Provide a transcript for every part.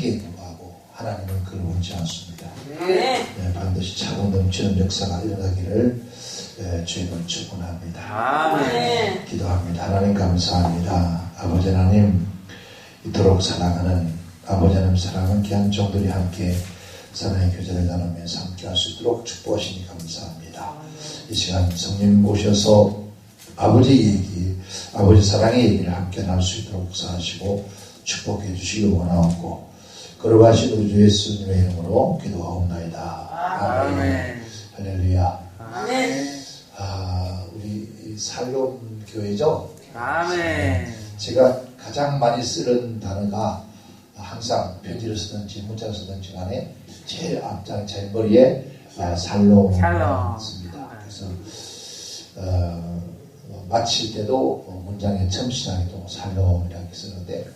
크기에 불구하고 하나님은 그를 원치 않습니다. 반드시 차고 넘치는 역사가 일어나기를 주님은 축원합니다. 기도합니다. 하나님 감사합니다. 아버지 하나님, 이토록 사랑하는 아버지 하나님 사랑하는 귀한 종들이 함께 사랑의 교제를 나누면서 함께 할 수 있도록 축복하시니 감사합니다. 이 시간 성령 모셔서 아버지 얘기, 아버지 사랑의 얘기를 함께 나눌 수 있도록 역사하시고 축복해 주시기 원하옵고 거룩하신 우리 주 예수님의 이름으로 기도하옵나이다. 아멘. 할렐루야. 아멘. 우리 살롬 교회죠. 아멘. 제가 가장 많이 쓰는 단어가 항상 편지를 쓰든지 문자를 쓰든지 간에 제일 앞장 제일 머리에 살롬을 씁니다. 그래서 마칠 때도 문장의 처음 시작에도 살롬이라고 쓰는데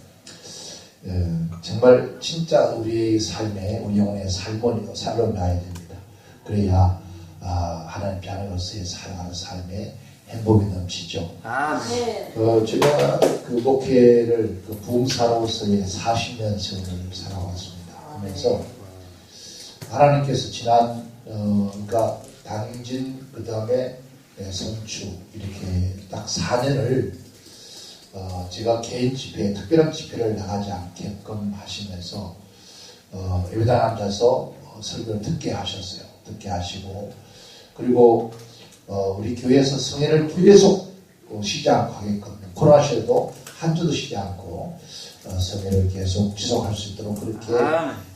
정말 진짜 우리의 삶에 우리 영혼의 살롬이 나야 됩니다. 그래야 하나님 하나님으로서의 살아가는 삶에 행복이 넘치죠. 제가 그 목회를 부흥사로서의 40년 세월을 살아왔습니다. 하면서 하나님께서 지난 그러니까 당진 그 다음에 선추 이렇게 딱 4년을 제가 개인 집회, 특별한 집회를 나가지 않게끔 하시면서 예배당에 앉아서 설교를 듣게 하셨어요. 듣게 하시고 그리고 우리 교회에서 성회를 계속 쉬지 않고 하게끔 코로나 시에도 한 주도 쉬지 않고 성회를 계속 지속할 수 있도록 그렇게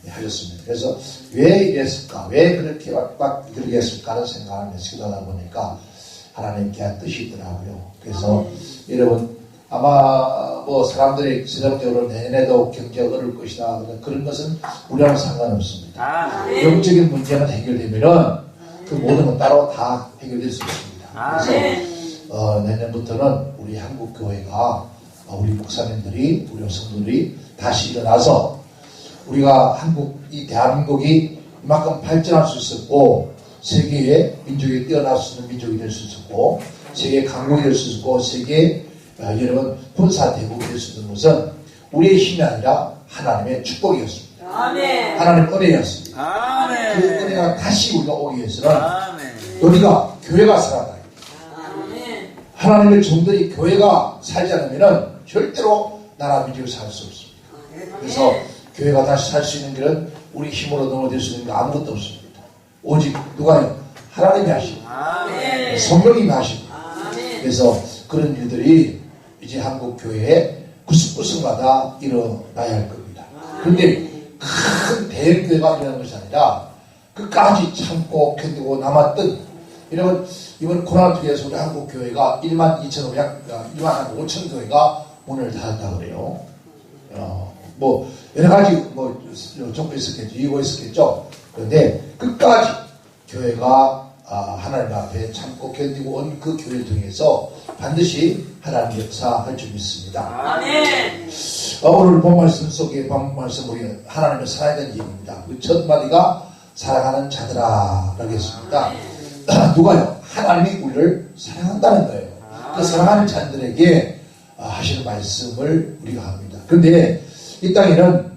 하셨습니다. 그래서 왜 이랬을까? 왜 그렇게 그렇게 했을까? 하는 생각을 기도하다 보니까 하나님께 뜻이 있더라고요. 그래서 여러분 아마 뭐 사람들이 세상적으로 내년에도 경제가 어려울 것이다. 그런 것은 우리와는 상관없습니다. 영적인 문제만 해결되면은 그 모든 건 따로 다 해결될 수 있습니다. 그래서 내년부터는 우리 한국 교회가 우리 목사님들이 우리 성도들이 다시 일어나서 우리가 이 대한민국이 이만큼 발전할 수 있었고 세계의 민족이 뛰어날 수 있는 민족이 될 수 있었고 세계 강국이 될 수 있었고 세계 여러분 군사 대국이 될 수 있는 것은 우리의 힘이 아니라 하나님의 축복이었습니다. 하나님의 은혜였습니다. 그 은혜가 다시 우리가 오기 위해서는 우리가 교회가 살아나요. 하나님의 종들이 교회가 살지 않으면 절대로 나라 민족이 살 수 없습니다. 그래서 교회가 다시 살 수 있는 길은 우리 힘으로 넘어질 수 있는 게 아무것도 없습니다. 오직 누가요? 하나님이 하시고 성령님이 하시고 그래서 그런 일들이 이제 한국 교회에 구석구석마다 일어나야 할 겁니다. 그런데 큰 대교회가 일어나는 것이 아니라 끝까지 참고 견디고 남았던 이번 코로나 뒤에서 우리 한국 교회가 1만 5천 교회가 문을 닫았다고 그래요. 뭐 여러 가지 정보 있었겠죠. 이유가 있었겠죠. 그런데 끝까지 교회가 하나님 앞에 참고 견디고 온 그 교회를 통해서 반드시 하나님 역사할 줄 믿습니다. 오늘 본 말씀 속에 본 말씀 우리 하나님을 사랑해야 되는 얘기입니다. 그 첫 마디가 사랑하는 자들아 라고 했습니다. 누가요? 하나님이 우리를 사랑한다는 거예요. 그 사랑하는 자들에게 하시는 말씀을 우리가 합니다. 그런데 이 땅에는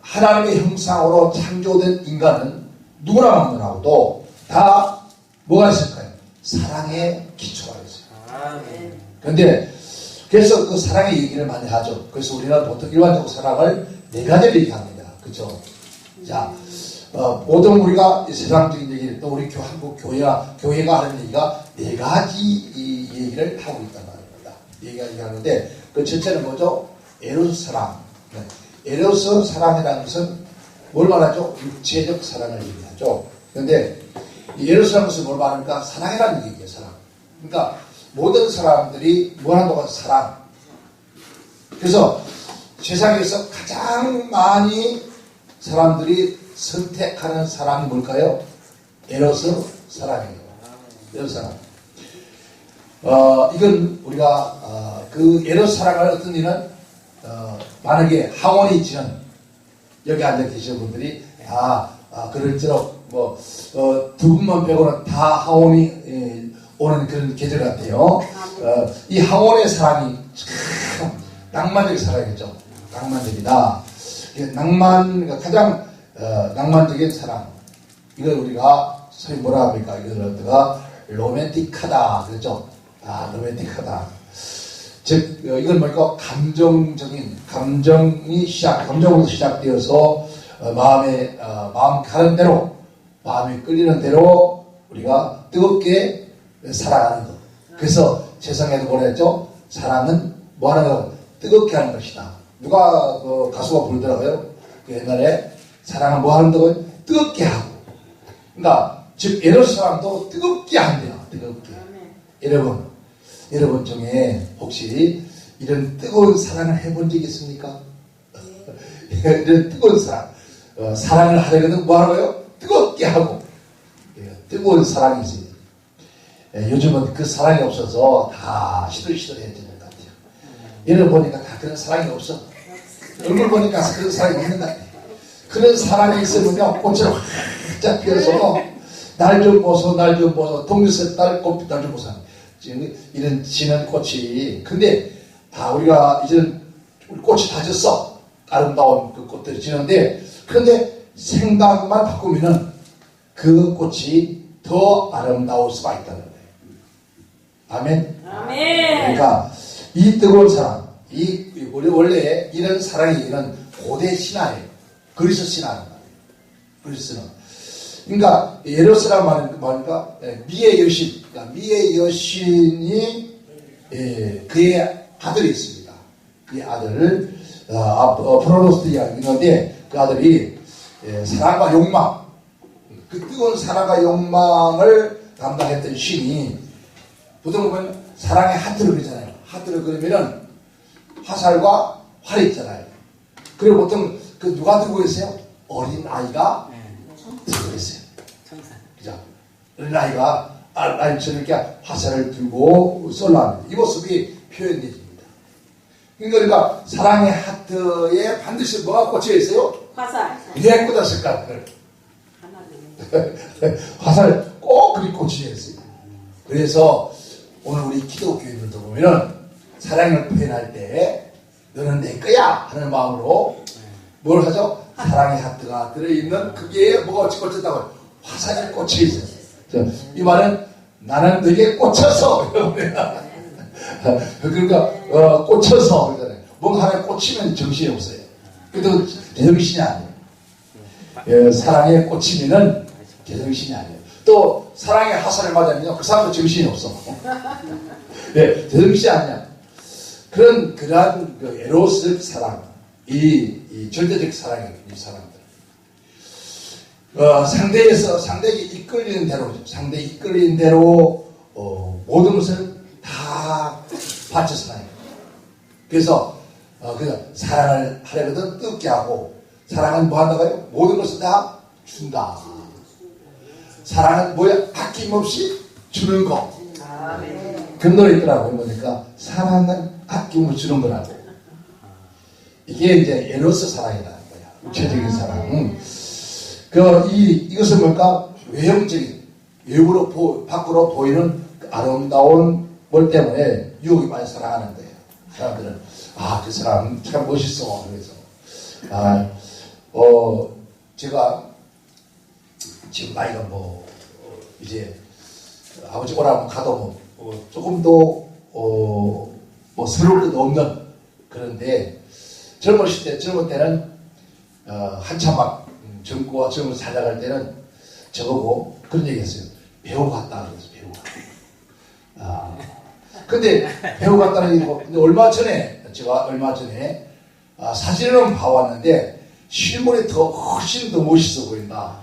하나님의 형상으로 창조된 인간은 누구나 만나고도 다 뭐가 있을까요? 사랑의 기초가 있어요. 그런데 그래서 그 사랑의 얘기를 많이 하죠. 그래서 우리는 보통 일반적으로 사랑을 4가지를 얘기합니다. 그렇죠? 자, 보통 우리가 세상적인 얘기를 또 우리 한국 교회가 하는 얘기가 4가지 이 얘기를 하고 있단 말입니다. 얘기하는데 그 첫째는 뭐죠? 에로스 사랑. 에로스 사랑이라는 것은 뭘 말하죠? 육체적 사랑을 얘기하죠. 그런데 이 에로스라는 것은 뭘 말합니까? 사랑이라는 얘기예요. 사랑. 그러니까 모든 사람들이 뭘 한다고 사랑. 그래서 세상에서 가장 많이 사람들이 선택하는 사랑이 뭘까요? 에로스 사랑이에요. 에로스 사랑. 이건 우리가 그 에로스 사랑을 어떤 일은 만약에 학원이 있지는 여기 앉아 계시는 분들이 그럴수록 두 분만 빼고는 다 학원이 오는 그런 계절 같아요. 이 학원의 사랑이 참 낭만적인 사랑이죠. 낭만적이다. 그러니까 가장 낭만적인 사랑. 이걸 우리가 소위 뭐라 합니까? 이걸 우리가 로맨틱하다 그랬죠. 로맨틱하다. 즉 이건 뭐니까 감정으로 시작되어서 마음 가는 대로, 마음이 끌리는 대로 우리가 뜨겁게 사랑하는 것. 그래서 세상에도 보냈죠. 사랑은 뭐 하는 거? 뜨겁게 하는 것이다. 누가 가수가 부르더라고요. 옛날에 사랑은 뭐 하는 거? 뜨겁게 하고. 그러니까 즉 에로스 사랑도 뜨겁게 한대요. 뜨겁게. 여러분 중에 혹시 이런 뜨거운 사랑을 해본 적이 있습니까? 이런 뜨거운 사랑을 하려면 뭐 하고요? 뜨겁게 하고. 뜨거운 사랑이 있어요. 요즘은 그 사랑이 없어서 다 시들시들해지는 것 같아요. 얘를 보니까 다 그런 사랑이 없어. 얼굴 보니까 그런 사랑이 있는 것 같아요. 그런 사랑이 있으면요, 꽃을 활짝 피워서 날 좀 보소, 동료새 딸 꽃, 날 좀 보소. 지금 이런 지는 꽃이. 근데 우리가 이제는 꽃이 다 졌어. 아름다운 그 꽃들이 지는데, 그런데 생각만 바꾸면은 그 꽃이 더 아름다울 수가 있다는 거예요. 아멘. 그러니까 이 뜨거운 사랑, 우리 원래 이런 사랑이 이런 고대 신화예요. 그리스 신화는 말이에요. 그리스는. 그러니까 에로스란 말은 뭐니까 미의 여신, 그러니까 미의 여신이 그의 아들이 있습니다. 그의 아들 프로노스티아 있는데 그 아들이 사랑과 욕망, 그 뜨거운 사랑과 욕망을 담당했던 신이 보통 보면 사랑의 하트를 그리잖아요. 하트를 그리면은 화살과 활이 있잖아요. 그리고 보통 그 누가 들고 있어요? 어린 아이가 들고 있어요. 그죠? 어린 아이가 저렇게 화살을 들고 쏠라합니다. 이 모습이 표현되집니다. 그러니까 사랑의 하트에 반드시 뭐가 꽂혀 있어요? 화살. 왜 꽂았을까? 화살 꼭 그리 꽂혀 있어요. 그래서 오늘 우리 기독교인들도 보면은 사랑을 표현할 때 너는 내 거야 하는 마음으로 뭘 하죠? 사랑의 하트가 들어있는 그게 뭐가 꽂혔다고? 화살이 꽂혀 있어요. 이 말은 나는 너에게 꽂혀서 그러니까 꽂혀서 그러잖아요. 뭔가 하나에 꽂히면 정신이 없어요. 그래도 제정신이 아니에요. 사랑에 꽂히면은 제정신이 아니에요. 또 사랑의 화살을 맞으면요 그 사람도 정신이 없어. 제정신이 아니야. 그러한 그 에로스 사랑, 이 절대적 사랑이에요. 이 사람들. 상대에게 이끌리는 대로, 상대에 이끌리는 대로 모든 것을 다 바쳐서 나요. 그래서 사랑을 하려거든 뜨겁게 하고, 사랑은 뭐 한다고요? 모든 것을 다 준다. 사랑은 뭐야? 아낌없이 주는 거. 그 노래 있더라고요. 보니까 사랑은 아낌없이 주는 거라고. 이게 이제 에로스 사랑이라는 거야. 우체적인 사랑. 이것은 뭘까? 외형적인, 외부로, 밖으로 보이는 그 아름다운 뭘 때문에 유혹이 많이 사랑하는 거예요. 사람들은, 그 사람 참 멋있어. 그래서. 제가 지금 나이가 이제 아버지 오라면 가도 조금 더, 서러울 것도 없는 그런데 젊을 때는, 한참 막, 젊고 젊은 살아갈 때는 저보고 그런 얘기 했어요. 배우 같다. 그래서 배우 같다. 근데 배우 같다는 얘기고, 근데 제가 얼마 전에, 사진을 봐왔는데, 실물이 훨씬 더 멋있어 보인다.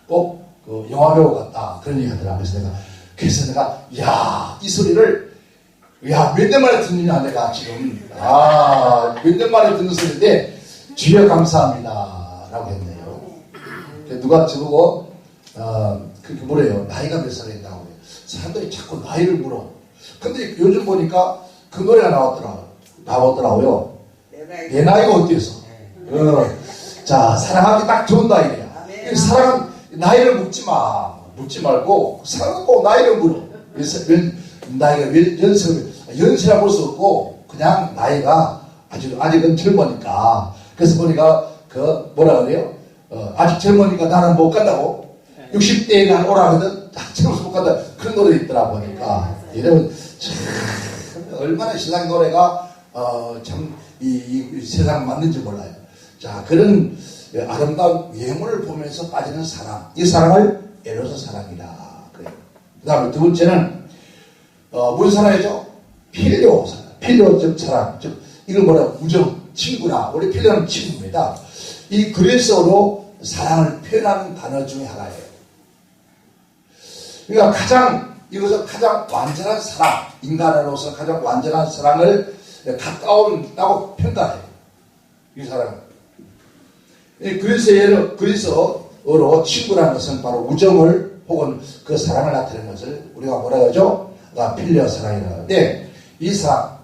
꼭, 영화배우 같다. 그런 얘기 하더라고요. 그래서 내가, 이 소리를, 몇 년 만에 듣느냐, 내가 지금. 몇 년 만에 듣는 소리인데, 주여 감사합니다. 라고 했네요. 누가 저보고, 그렇게 뭐래요. 나이가 몇 살인다고 해요. 사람들이 자꾸 나이를 물어. 근데 요즘 보니까 그 노래가 나오더라고요. 내 나이가 어때서? 자, 사랑하기 딱 좋은 나이야. 사랑은 나이를 묻지 말고, 사랑은 꼭 나이를 물어. 나이가 연세라 볼 수 없고, 그냥 나이가 아직은 젊으니까. 그래서 보니까 뭐라 그래요? 아직 젊으니까 나는 못 간다고. 60대에 난 오라거든. 젊어서 못 간다. 그런 노래 있더라 보니까. 여러분, 참, 얼마나 세상 노래가, 참, 이 세상 맞는지 몰라요. 자, 그런 아름다운 외모를 보면서 빠지는 사랑. 이 사랑을 에로스 사랑이라. 그래요. 그 다음에 두 번째는, 무슨 사랑이죠? 필요 사랑. 필요적 사랑. 즉, 이걸 뭐라, 우정, 친구나. 우리 필요는 친구입니다. 이 그리스어로 사랑을 표현하는 단어 중에 하나예요. 그러니까 이것은 가장 완전한 사랑, 인간으로서 가장 완전한 사랑을 가까운다고 평가해요. 이 사랑은. 그리스어로 친구라는 것은 바로 우정을 혹은 그 사랑을 나타내는 것을 우리가 뭐라 하죠? 필요 사랑이라고 하는데, 이 사랑.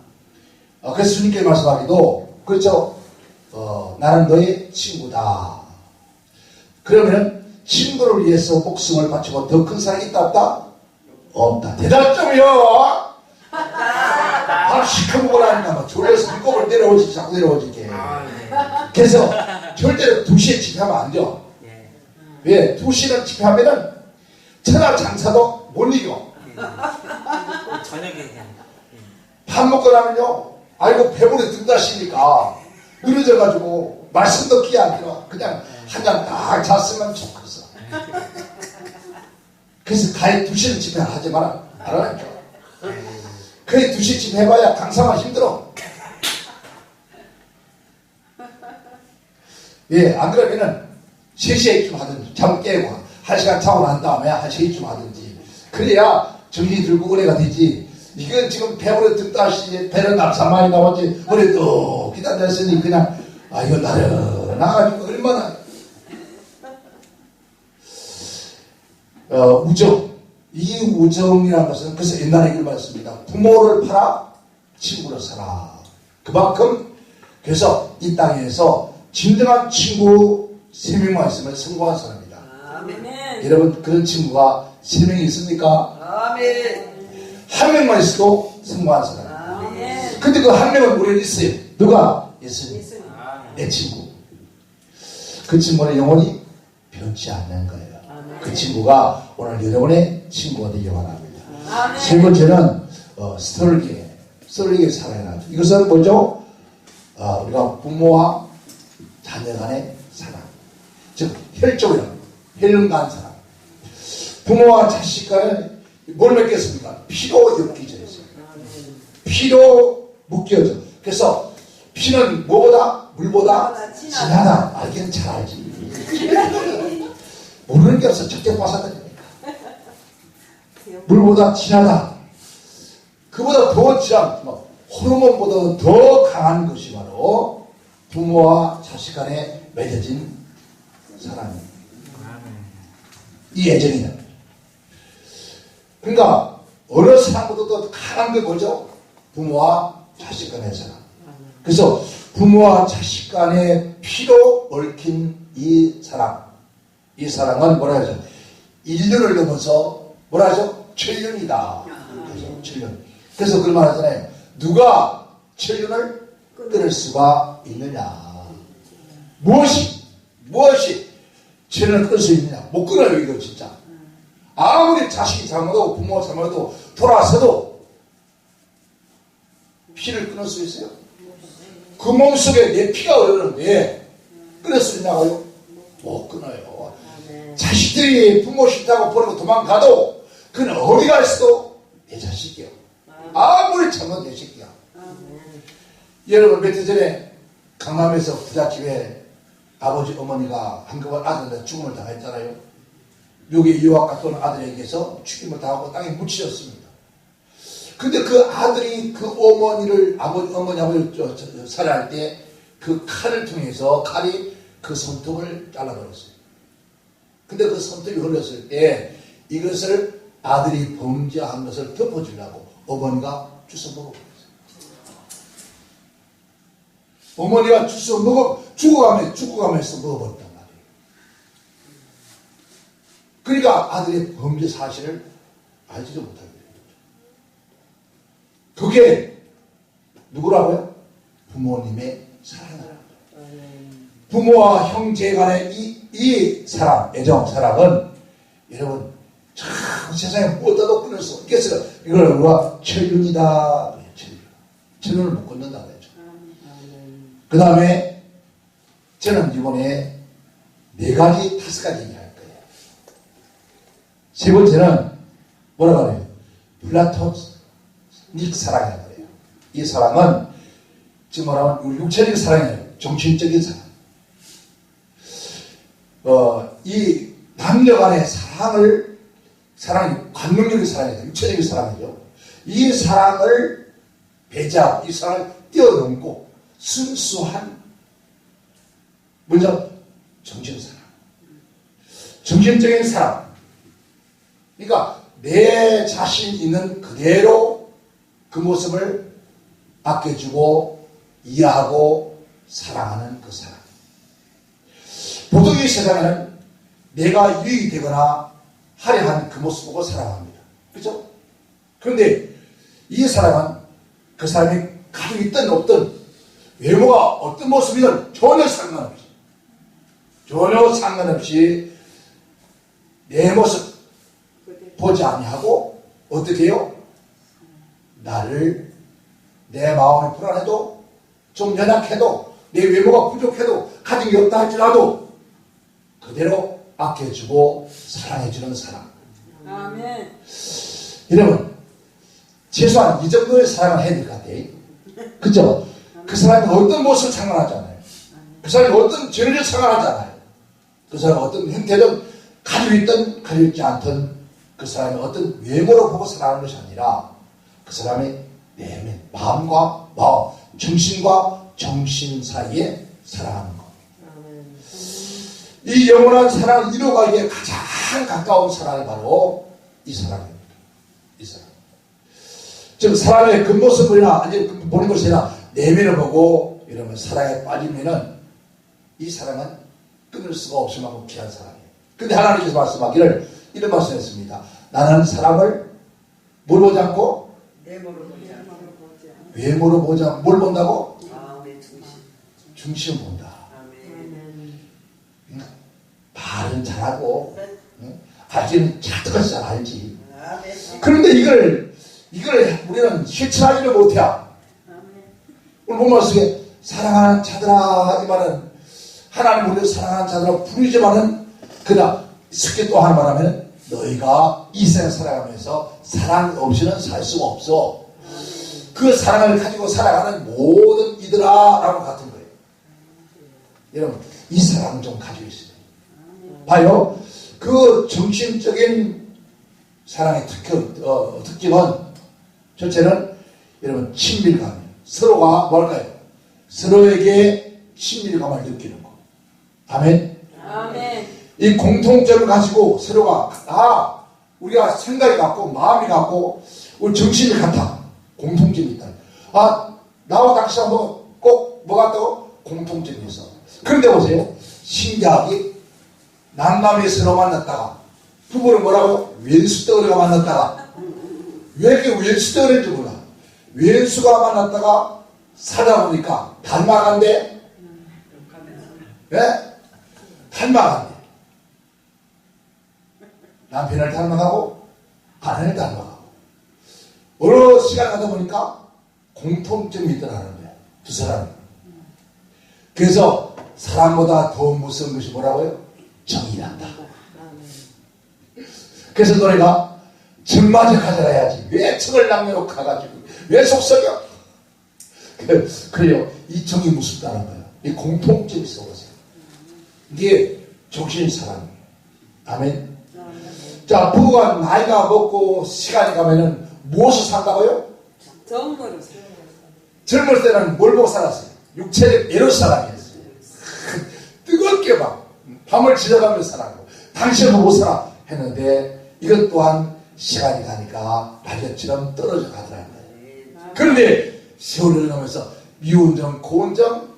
그래서 주님께 말씀하기도, 그렇죠? 나는 너의 친구다. 그러면 친구를 위해서 목숨을 바치고 더 큰 사랑이 있다 없다? 없다. 대답 좀요. 바로 시커멓고 나니까 졸려서 눈곱을 내려오지 자꾸 내려오지 이게. 그래서 절대로 2시에 집회하면 안 돼요. 왜? 2시는 집회하면은 천하 장사도 못 이겨. 저녁에 밥 먹고 나면요, 아이고 배부르 든다시니까 늘어져가지고 말씀 듣기 아니라 그냥 한잔 딱 잤으면 좋겠어. 그래서 가히 2시는 집회 하지 마라. 알아요? 그래 2시 집회 해봐야 강사만 힘들어. 예, 안 그러면은 3시에쯤 하든지 잠 깨고 1시간 자고 난 다음에 1시에쯤 하든지 그래야 정신이 들고 은혜가 되지. 이건 지금 배부르 듣다시 배는 남산만이 나왔지 그래도 기다렸으니 그냥 이거 나가지고 얼마나 우정. 이 우정이라는 것은 그래서 옛날에 이걸 말했습니다. 부모를 팔아 친구를 사라. 그만큼 그래서 이 땅에서 진정한 친구 3명만 있으면 성공한 사람입니다. 아멘. 여러분 그런 친구가 3명이 있습니까? 아멘. 한 명만 있어도 성공한 사람. 아멘. 근데 그 한 명은 우리는 있어요. 누가? 예수님. 내 친구. 그 친구는 영원히 변치 않는 거예요. 그 친구가 오늘 여러분의 친구가 되기 바랍니다. 아멘. 세 번째는 스톨기의 사랑이라. 이것은 뭐죠? 우리가 부모와 자녀 간의 사랑. 즉 혈족이라는 혈연간 사랑. 부모와 자식 간에 뭘 맺겠습니까? 피로 엮이져 있어요. 피로 묶여져. 그래서 피는 뭐보다? 물보다 진하다. 알기는 잘 알지. 모르는 게 없어. 적게 빠사다니까. 물보다 진하다. 그보다 더 진한, 호르몬보다 더 강한 것이 바로 부모와 자식 간에 맺어진 사랑입니다. 이 애정이다. 그러니까 어느 사람보다도 강한 게 뭐죠? 부모와 자식 간의 사랑. 그래서 부모와 자식 간의 피로 얽힌 이 사랑. 이 사랑은 뭐라 하죠? 인륜을 넘어서 뭐라 하죠? 천륜이다. 그래서 천륜. 그래서 그런 말 하잖아요. 누가 천륜을 끊을 수가 있느냐. 무엇이 천륜을 끊을 수 있느냐. 못 끊어요 이거 진짜. 아무리 자식이 잘못하고 부모가 잘못해도 돌아서도 피를 끊을 수 있어요? 그 몸속에 내 피가 흐르는데 끊을 수 있나요? 못 끊어요. 자식들이 부모 싫다고 버리고 도망가도 그는 어디 가 있어도 내 자식이요. 아무리 잘못 내 새끼야. 여러분 며칠 전에 강남에서 부잣집에 아버지 어머니가 한꺼번에 아들한테 죽음을 당했잖아요. 미국에 유학 갔던 아들에게서 죽임을 당하고 땅에 묻히셨습니다. 근데 그 아들이 그 어머니 아버지 살해할 때 그 칼을 통해서 칼이 그 손톱을 잘라버렸어요. 근데 그 손톱이 흘렀을 때 이것을 아들이 범죄한 것을 덮어주려고 어머니가 주워 먹어버렸어요. 어머니가 죽어가면서 먹어버렸단 말이에요. 그러니까 아들의 범죄 사실을 알지도 못하게 돼요. 그게 누구라고요? 부모님의 사랑이라고. 부모와 형제 간의 이 사랑, 애정, 사랑은 여러분 참 세상에 무엇보다도 끊을 수 없겠어요. 이걸 우리가 천륜이다. 천륜을 못 끊는다 그랬죠. 그 다음에 저는 이번에 4가지, 5가지 얘기할 거예요. 세 번째는 뭐라고 해요? 플라토닉 사랑이라고 해요. 이 사랑은 지금 말하면 우리 육체적인 사랑이에요. 정신적인 사랑. 이 남녀 간의 사랑이 관능적인 사랑이죠. 육체적인 사랑이죠. 이 사랑을 배제하고 이 사랑을 뛰어넘고 순수한 먼저 정신사랑. 정신적인 사랑. 그러니까 내 자신 있는 그대로 그 모습을 아껴주고 이해하고 사랑하는 그 사랑. 보통의 세상에는 내가 유익이 되거나 화려한 그 모습 보고 사랑합니다. 그렇죠? 그런데 이 사랑은 그 사람이 가지고 있든 없든 외모가 어떤 모습이든 전혀 상관없이 내 모습 보지 아니하고 어떻게 해요? 나를 내 마음이 불안해도 좀 연약해도 내 외모가 부족해도 가진 게 없다 할지라도 그대로 아껴주고 사랑해주는 사랑. 아멘. 여러분 최소한 이 정도의 사랑을 해야 될 것 같아요. 그죠? 그 사람이 어떤 모습을 상관하잖아요. 그 사람이 어떤 죄를 상관하잖아요. 그 사람이 어떤 형태든 가지고 있든 가지고 있지 않든 그 사람이 어떤 외모로 보고 사랑하는 것이 아니라 그 사람의 내면, 마음과 마음, 정신과 정신 사이에 사랑하는 것. 이 영원한 사랑을 이루어가기에 가장 가까운 사랑이 바로 이 사랑입니다. 이 사랑. 즉 사랑의 겉모습이나 아니 보는 것이 아니라 내면을 보고 이러면 사랑에 빠지면은 이 사랑은 끊을 수가 없을 만큼 귀한 사랑이에요. 근데 하나님께서 말씀하기를 이런 말씀했습니다. 나는 사람을 뭘 보지 않고 외모로 보지 않고 뭘 본다고? 마음의 중심. 중심을 본다. 아멘. 말은 잘하고 알기는 자ጥቀ은 잘 알지. 아멘. 그런데 이걸 우리는 실천하지를 못해요. 오늘 본 말씀에 사랑하는 자들아 이 말은 하나님 우리를 사랑하는 자들아 부르지만은 그러나 쉽게 또 하는 말하면 너희가 이 세상 살아가면서 사랑 없이는 살 수가 없어. 그 사랑을 가지고 살아가는 모든 이들아 라고 같은 거예요. 여러분 이 사랑 좀 가지고 있어요. 봐요. 그 정신적인 사랑의 특징은 첫째는 여러분 친밀감이에요. 서로가 뭘까요? 서로에게 친밀감을 느끼는 거. 아멘. 아멘. 이 공통점을 가지고 서로가 우리가 생각이 같고 마음이 같고 우리 정신이 같아. 공통점이 있다. 나와 당신은 꼭 뭐 같다고? 공통점이 있어. 그런데 보세요. 신기하게 남남이 서로 만났다가 부부는 뭐라고? 왼수덩어리가 만났다가 왜 이렇게 왼수덩어리인지 몰라. 왼수가 만났다가 살다 보니까 닮아간대. 예? 닮아간대. 남편을 닮아가고 아내를 닮아가고 어느 시간 가다 보니까 공통점이 있더라는 거예요. 두 사람이. 그래서 사람보다 더 무서운 것이 뭐라고요? 정이란다. 그래서 노래가 정마저 가져라 해야지. 왜 정을 남겨놓고 가가지고 왜 속썩여? 그래요. 이 정이 무섭다는 거예요. 이 공통점이 있어보세요. 이게 정신이 사랑이에요. 아멘. 자, 부부가 나이가 먹고 시간이 가면은 무엇을 산다고요? 정으로 젊을 때는 뭘 보고 살았어요? 육체적 에로 사랑이었어요. 뜨겁게 막 밤을 지나가면서 살았고 당신은 못 살아 했는데 이것 또한 시간이 가니까 낙엽처럼 떨어져 가더라는 거예요. 그런데 세월이 흘러가면서 미운 점, 고운 점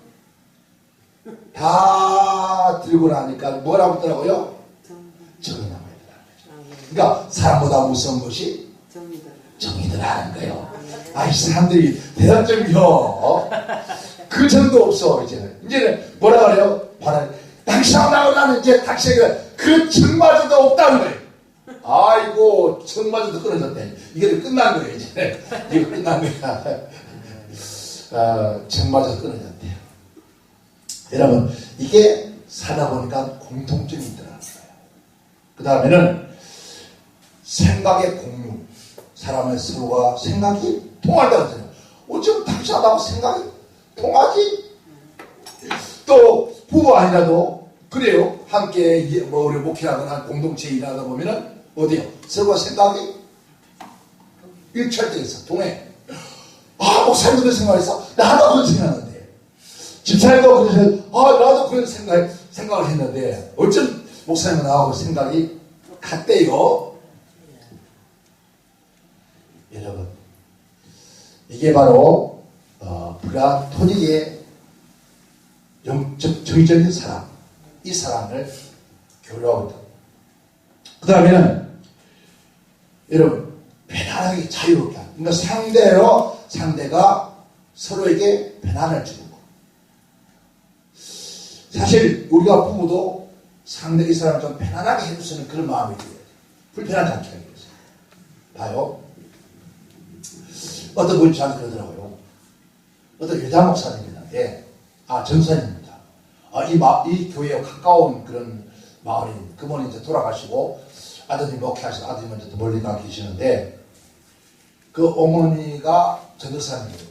다 들고 나니까 뭐라고 했더라고요? 정이 남아있더라는 거죠. 그러니까 사람보다 무서운 것이 정이더라는 거예요. 이 사람들이 대답 좀요. 그 정도 없어 이제는 뭐라 그래요? 바로 당신하고 나는 이제 당신에게 그 청마저도 없다는 거예요. 아이고 청마저도 끊어졌대. 이게 끝난 거예요 이제. 이거 끝난 거야. 청마저도 끊어졌대요. 여러분 이게 살다 보니까 공통점이 있더라는 거예요. 그 다음에는 생각의 공유. 사람의 서로가 생각이 통한다고 생각해요. 어쩜 당신하고 생각이 통하지? 또 부부 아니라도 그래요. 함께 뭐 우리 목회하거나 공동체에 일하다 보면은 어디요? 서로가 생각이 일찰되어서 통해. 아 목사님 그런 생각했어? 나도 그런 생각했는데. 집사님도 그런 생각. 아 나도 그런 생각을 했는데 어쩜 목사님은 나하고 생각이 같대요. 여러분 이게 바로 플라토닉의 영적 정의적인 사랑, 이 사랑을 교류하고 있다. 그 다음에는 여러분 편안하게 자유롭게 하는, 그러니까 상대가 서로에게 편안을 주는 거. 사실 우리가 부부도 상대 이 사람을 좀 편안하게 해주시는 그런 마음이 들어요. 불편하지 않게 하기 위해서. 봐요. 어떤 분이 저한테 그러더라고요. 어떤 여자 목사님인데, 전사님입니다. 이 교회에 가까운 그런 마을인, 그분이 이제 돌아가시고, 아드님 목회하신 아드님 먼저 멀리 가 계시는데, 그 어머니가 전도사님이에요.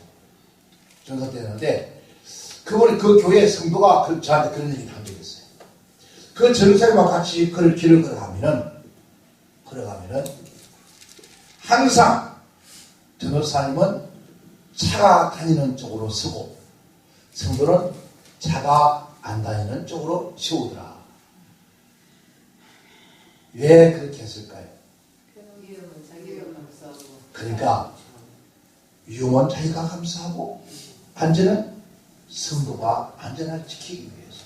전도 때였는데, 그분이 그 교회 성도가 저한테 그런 얘기를 한 적이 있어요. 그 전도사님과 같이 길을 걸어가면은, 항상 전도사님은 차가 다니는 쪽으로 서고 성도는 차가 안 다니는 쪽으로 세우더라. 왜 그렇게 했을까요? 그러니까 위험은 자기가 감수하고 안전은 성도가 안전을 지키기 위해서.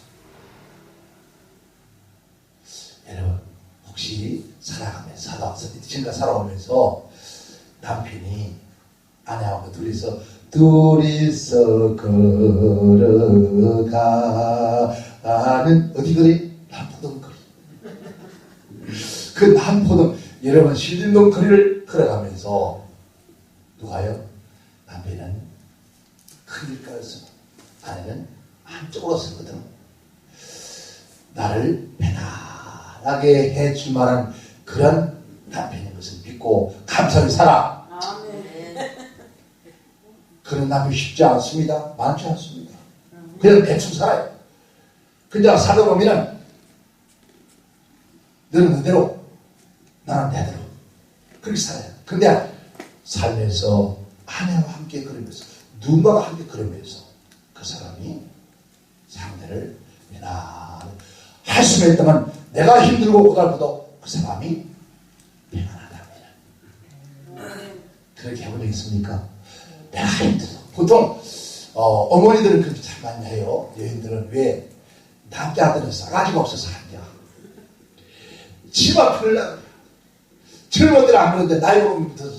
여러분 혹시 지금까지 살아오면서 남편이 아내하고 둘이서 걸어가는 어디 거리? 남포동 거리. 그 남포동 여러분 신림동 거리를 걸어가면서 누가요? 남편은 큰 길가를 서고 아내는 한쪽으로 서거든. 나를 편안하게 해줄 만한 그런 남편인 것을 믿고 감사히 살아. 그런 남편이 쉽지 않습니다. 많지 않습니다. 그냥 대충 살아요. 근데 살다 보면은 너는 너대로 나는 내대로 그렇게 살아요. 근데 살면서 아내와 함께 걸으면서 누군가가 함께 걸으면서 그 사람이 상대를 편안하게 할 수만 있다면 내가 힘들고 고달프도 그 사람이 편안하답니다. 그렇게 해본 적 있습니까? 내가 힘들어. 보통 어머니들은 그렇게 잘 많이 해요. 여인들은 왜 남자들은 싸가지가 없어서 한다. 지만 편을 나가요. 젊은이들은 안 그러는데 나이 먹으면부터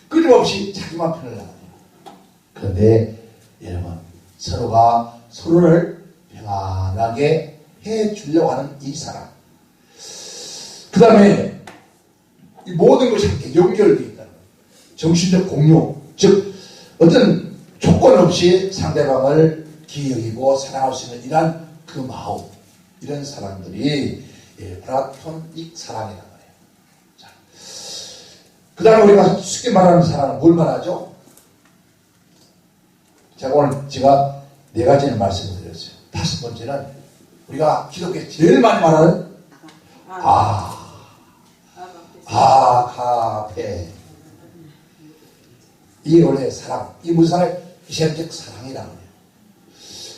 끊임없이 자기만 편을 나가요. 그런데 여러분 서로가 서로를 편안하게 해주려고 하는 이 사람. 그 다음에 이 모든 것이 함께 연결되어 있다는 거예요. 정신적 공유, 즉 어떤 조건 없이 상대방을 기여기고 사랑할 수 있는 이런 그 마음, 이런 사람들이 플라토닉 사랑이란 말이에요. 자, 그 다음에 우리가 쉽게 말하는 사랑은 뭘 말하죠? 제가 네 가지를 말씀을 드렸어요. 다섯 번째는 우리가 기독교에 제일 많이 말하는 아가페. 이게 원래 사랑, 이 무슨 사랑? 이생적 사랑이라는 거예요.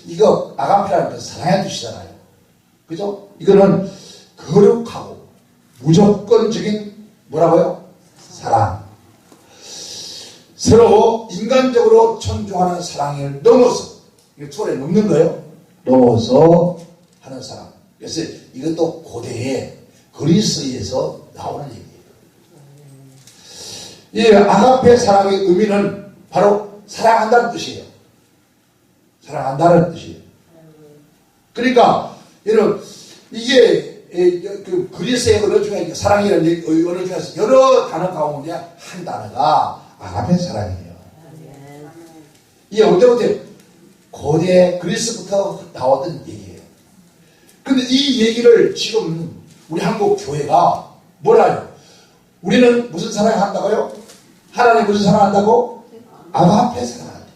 이거 아가페라는 건 사랑의 뜻이잖아요. 그죠? 이거는 거룩하고 무조건적인 뭐라고요? 사랑. 서로 인간적으로 존중하는 사랑을 넘어서, 이거 초월에 넘는 거예요. 넘어서 하는 사랑. 그래서 이것도 고대의 그리스에서 나오는 얘기예요. 이 아가페 사랑의 의미는 바로 사랑한다는 뜻이에요. 사랑한다는 뜻이에요. 그러니까 여러분, 이게 그 그리스의 언어 중에 사랑이라는 언어 중에서 여러 단어 가운데 한 단어가 아가페 사랑이에요. 이게 어때? 고대 그리스부터 나왔던 얘기예요. 근데 이 얘기를 지금 우리 한국 교회가 뭐라요? 우리는 무슨 사랑을 한다고요? 하나님 무슨 사랑한다고? 아가페 사랑한다.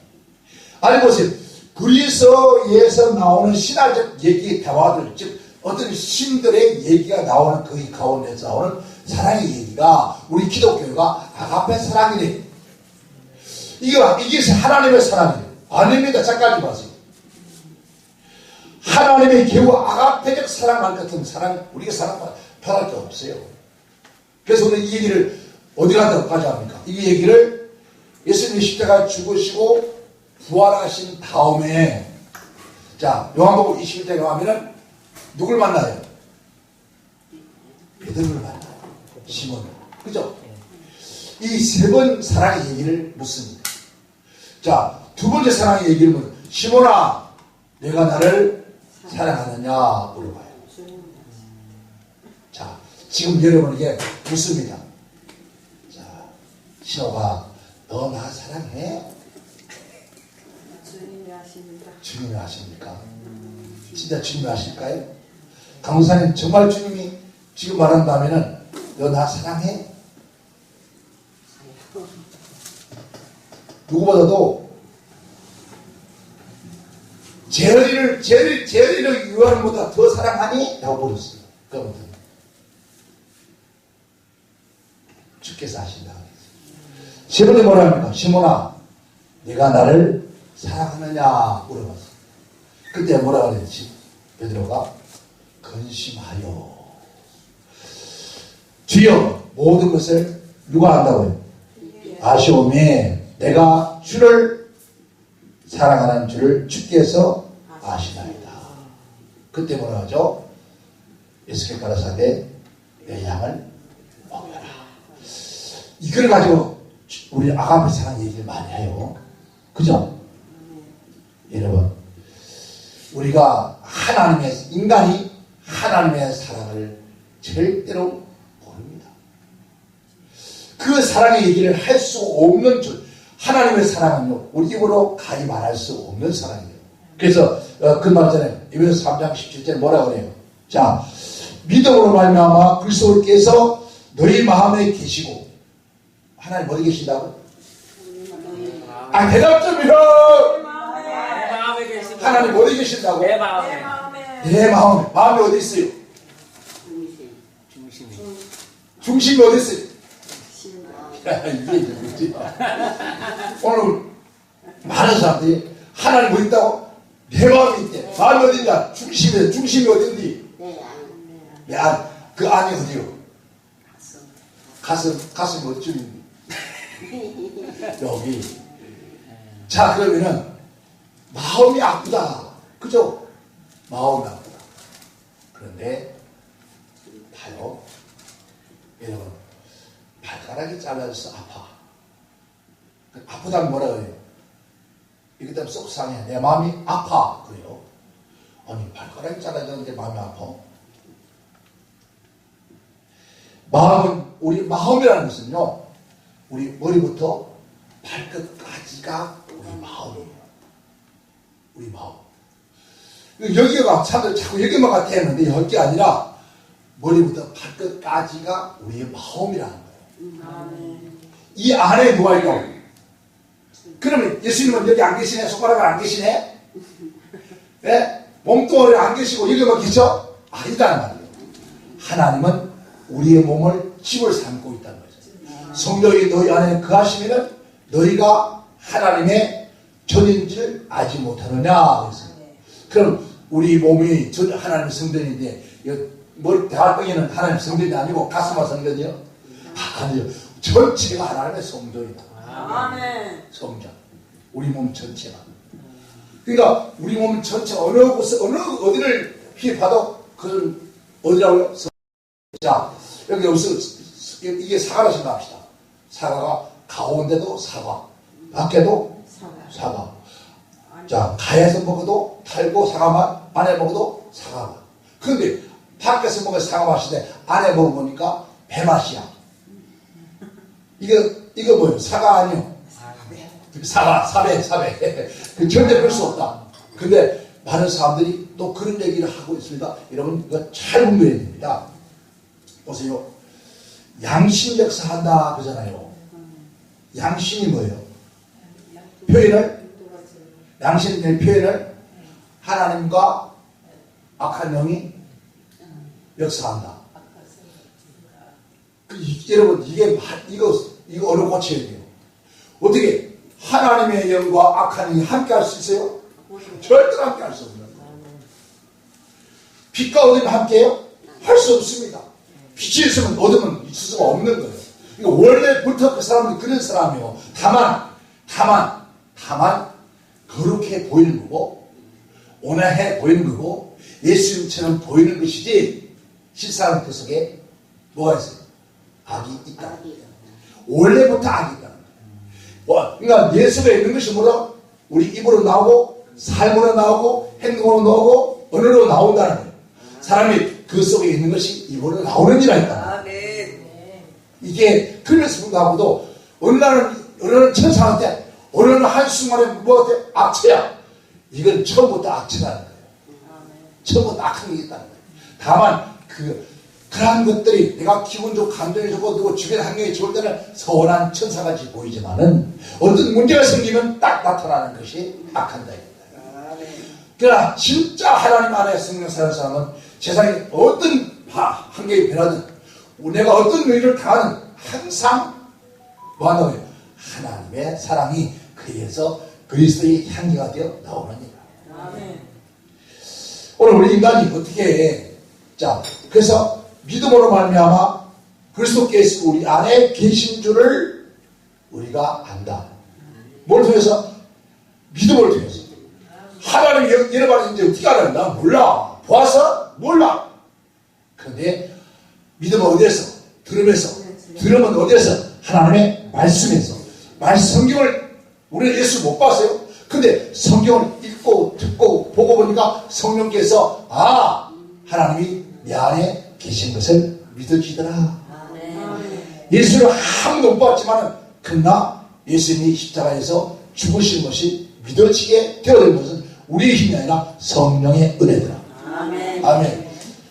아니 보세요. 그리스에서 나오는 신화적 얘기 대화들, 즉 어떤 신들의 얘기가 나오는 그 가운데서 나오는 사랑의 얘기가 우리 기독교가 아가페 사랑이래. 이게 하나님의 사랑이에요. 아닙니다. 잠깐만 마세요. 하나님의 겨우 아가페적 사랑할 같은 사랑, 우리가 사랑받아 변할 게 없어요. 그래서 오늘 이 얘기를 어디 간다고 가져갑니까? 이 얘기를 예수님이 십자가 죽으시고 부활하신 다음에, 자, 요한복음 21장에 가면은 누굴 만나요? 베드로를 만나요. 시몬을. 그죠? 이 세 번 사랑의 얘기를 묻습니다. 자, 두 번째 사랑의 얘기를 묻는, 시몬아, 내가 나를 사랑하느냐 물어봐요. 자, 지금 여러분에게 묻습니다. 자, 시몬아, 너 나 사랑해? 주님이 아십니다. 주님이 아십니까? 진짜 주님이 아실까요? 강사님, 정말 주님이 지금 말한다면은 너 나 사랑해? 누구보다도 제어리를 유하는 것보다 더 사랑하니? 라고 물었어요. 그러면 주께서 아신다. 시몬이 뭐라 합니까? 시몬아, 네가 나를 사랑하느냐 물어봤어요. 그때 뭐라 그랬지? 베드로가 근심하여 주여, 모든 것을 누가 안다고요? 아시오매, 내가 주를 사랑하는 줄을 주께서 아시나이다. 그때 뭐라 하죠? 예수께 가라사대 내 양을 먹여라. 이걸 가지고 우리 아가페 사랑 얘기를 많이 해요. 그죠? 여러분, 우리가 인간이 하나님의 사랑을 절대로 모릅니다. 그 사랑의 얘기를 할 수 없는 하나님의 사랑은요, 우리 입으로 가히 말할 수 없는 사랑이에요. 그래서 그 말잖아요. 에베소서 3장 17절 뭐라 그래요? 자, 믿음으로 말미암아 그리스도께서 너희 마음에 계시고, 하나님 어디 계신다고? 대답 좀 해요. 마음에 계신다. 하나님 어디 계신다고? 내 마음에. 내 마음에. 마음이 어디 있어요? 중심이. 중심이 어디 있어요? 이게 뭐지? 오늘 많은 사람들이 하나님 어디 있다고? 내 마음이 있대. 마음이 어딘가? 중심이 어딘지? 내 안. 그 안이 어디요? 가슴 어쯤인데? 여기. 자, 그러면은 마음이 아프다. 그죠? 마음이 아프다. 그런데 봐요. 여러분, 발가락이 잘라져서 아파. 아프다면 뭐라 그래요? 이것 때문에 속상해. 내 마음이 아파. 그래요. 아니, 발가락이 잘라졌는데 마음이 아파? 우리 마음이라는 것은요, 우리 머리부터 발끝까지가 우리 마음이에요. 우리 마음. 여기가 사람들 자꾸 여기만 같아 했는데 여기 아니라 머리부터 발끝까지가 우리의 마음이라는 거예요. 이 안에 누가 있고? 그러면 예수님은 여기 안 계시네? 손가락을 안 계시네? 네? 몸뚱아리 안 계시고 여기만 계셔? 아니다는 말이에요. 하나님은 우리의 몸을 집을 삼고 있다는 거죠. 성령이 너희 안에 거하시면 너희가 하나님의 전인 줄 알지 못하느냐 그랬어요. 그럼 우리 몸이 하나님의 성전인데 머리 대화병에는 하나님의 성전이 아니고 가슴과 성전이요? 아니요. 전체가 하나님의 성전이다. 아멘. 성전. 우리 몸 전체가. 그러니까 우리 몸 전체가 어디를 피해봐도 그건 어디라고요? 자, 여기서 이게 사과라 생각합시다. 사과가 가운데도 사과, 밖에도 사과. 자, 가에서 먹어도 달고 사과만, 안에 먹어도 사과. 근데 밖에서 먹은 사과 맛인데 안에 먹어보니까 배 맛이야. 이거 뭐예요? 사과 아니요? 사배. 그 절대 그럴 수 없다. 근데 많은 사람들이 또 그런 얘기를 하고 있습니다. 여러분 이거 잘 분별해야 됩니다. 보세요. 양심 역사한다 그러잖아요. 양심이 뭐예요? 양심의 표현을 하나님과 악한 영이 역사한다. 여러분 이거 어느 고쳐야 돼요? 어떻게 하나님의 영과 악한 영이 함께 할 수 있어요? 절대로 함께 할 수 없는 거예요. 빛과 어둠이 함께해요? 할 수 없습니다. 빛이 있으면 어둠은 있을 수가 없는 거예요. 그러니까 원래부터 그 사람은 그런 사람이에요. 다만 거룩해 보이는 거고 온화해 보이는 거고 예수님처럼 보이는 것이지 실상은 그 속에 뭐가 있어요? 악이 있다. 원래부터 악이 있다. 그러니까 내 속에 있는 것이 뭐라? 우리 입으로 나오고 삶으로 나오고 행동으로 나오고 언어로 나온다는 거예요. 사람이 그 속에 있는 것이 입으로 나오는지라 했다. 이게 그래서 불구하고도 어느 날은 천사한테 어느 날 한순간에 뭐가 돼? 악체야. 이건 처음부터 악체라는 거예요. 처음부터 악한 게 있다는 거예요. 다만 그러한 것들이 내가 기분 좋고 감정이 좋고 누구 주변 환경이 좋을 때는 선한 천사같이 보이지만은 어떤 문제가 생기면 딱 나타나는 것이 악한다. 그러나 진짜 하나님 안에 성령 사는 사람은 세상에 어떤 환경이 변하든 내가 어떤 일을 당하든 항상 뭐하는 거예요? 하나님의 사랑이 그에서 그리스도의 향기가 되어 나오느니라. 오늘 우리 인간이 어떻게 해? 자, 그래서 믿음으로 말미암아 그리스도께서 우리 안에 계신 줄을 우리가 안다. 뭘 통해서? 믿음을 통해서. 하나님 여러분이 이제 어떻게 알아요? 나 몰라. 보아서 몰라. 그런데 믿음은 어디에서? 들으면서. 들으면 어디에서? 하나님의 말씀에서. 성경을 우리는 예수 못 봤어요. 근데 성경을 읽고 듣고 보고 보니까 성령께서 하나님이 내 안에 계신 것을 믿어지더라. 예수를 한 번도 못 봤지만 그러나 예수님이 십자가에서 죽으신 것이 믿어지게 되어진 것은 우리의 힘이 아니라 성령의 은혜더라. 아멘.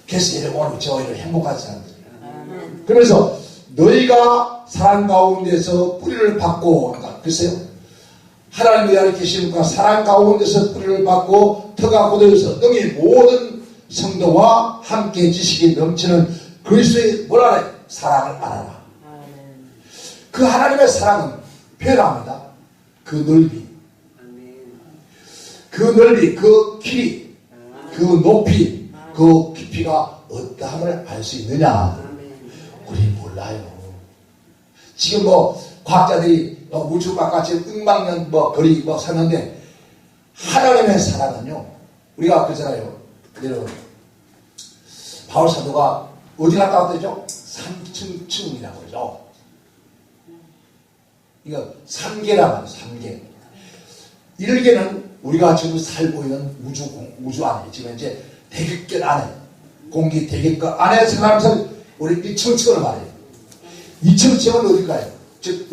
그래서 오늘 저희를 행복한 사람들이에요. 그러면서 너희가 사랑 가운데서 뿌리를 받고 글쎄요. 하나님 안에 계시니까 사랑 가운데서 뿌리를 받고 터가 굳어져서 너희 모든 성도와 함께 지식이 넘치는 그리스도의 뭐라 사랑을 알아라. 그 하나님의 사랑은 표현합니다. 그 넓이, 그 길이, 그 높이, 그 깊이가 어떠함을 알 수 있느냐? 우리 몰라요. 지금 과학자들이 우주 바깥에 억만년 거리 샀는데 하나님의 사랑은요. 우리가 그잖아요. 여러분 바울 사도가 어디 갔다 왔더죠? 삼층층이라고 그러죠. 이거 3개라고 하죠. 3개. 1개는 우리가 지금 살고 있는 우주 안에 지금 이제 대격권 안에 공기 대격권 안에 사람들 우리 1층층을 말해요. 2층층은 어딜까요? 즉